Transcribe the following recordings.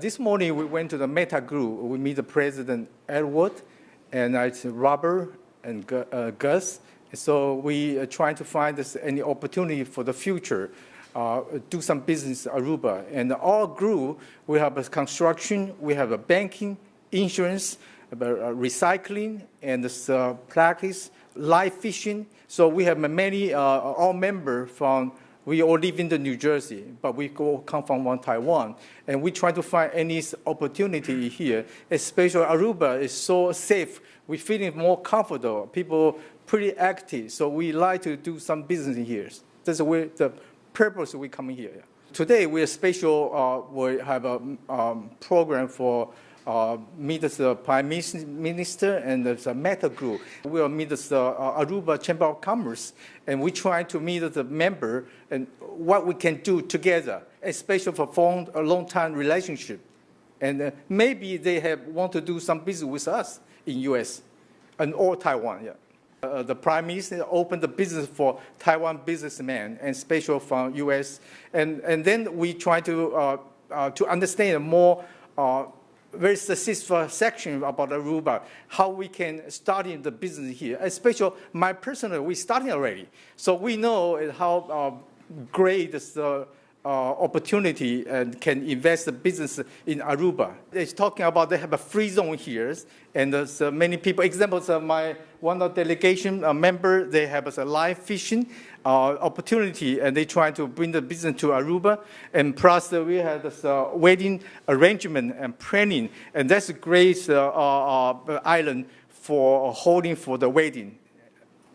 This morning we went to the Meta Group. We meet the President Edward, and it's Robert and Gus. So we are trying to find any opportunity for the future, do some business in Aruba. And our group, we have a construction, we have a banking, insurance, recycling, and practice, live fishing. So we have many, all members from, we all live in the New Jersey, but we come from Taiwan. And we try to find any opportunity here, especially Aruba is so safe. We feeling more comfortable. People pretty active. So we like to do some business here. That's the purpose we come here. Today we are special, we have a program for meet the Prime Minister and the Meta Group. We will meet the Aruba Chamber of Commerce, and we try to meet the member and what we can do together, especially for form a long-time relationship. And maybe they want to do some business with us in U.S. and or Taiwan. Yeah. The Prime Minister opened the business for Taiwan businessmen and especially from U.S. And then we try to understand more very successful section about Aruba, how we can start in the business here. Especially my personal, we starting already. So we know how great the opportunity and can invest the business in Aruba. It's talking about they have a free zone here, and there's many people. Examples of one of the delegation member, they have a live fishing opportunity, and they try to bring the business to Aruba. And plus, we have this wedding arrangement and planning, and that's a great island for holding for the wedding.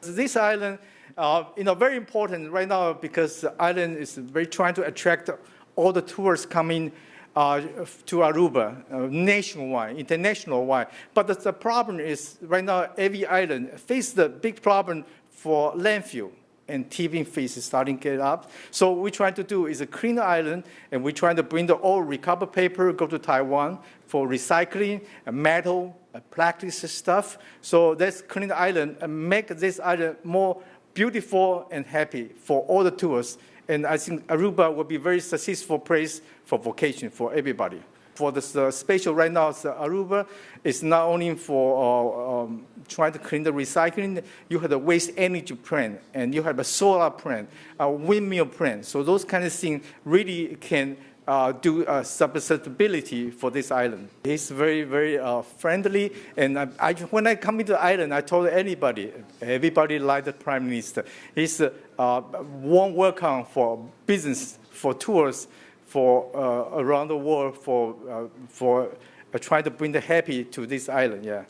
This island. Very important right now because the island is very trying to attract all the tourists coming to Aruba, nationwide, international-wide. But the problem is right now every island faces the big problem for landfill and tipping fees is starting to get up. So what we try to do is a clean island, and we try to bring the old recovered paper, go to Taiwan for recycling, metal, plastic stuff. So let's clean the island and make this island more beautiful and happy for all the tourists. And I think Aruba will be a very successful place for vacation for everybody. For the special right now, Aruba is not only for trying to clean the recycling, you have the waste energy plant, and you have a solar plant, a windmill plant. So those kind of things really can do sustainability for this island. He's very, very friendly, and when I come into the island, I told everybody like the Prime Minister. He's a warm welcome for business, for tours, for around the world, for trying to bring the happy to this island. Yeah.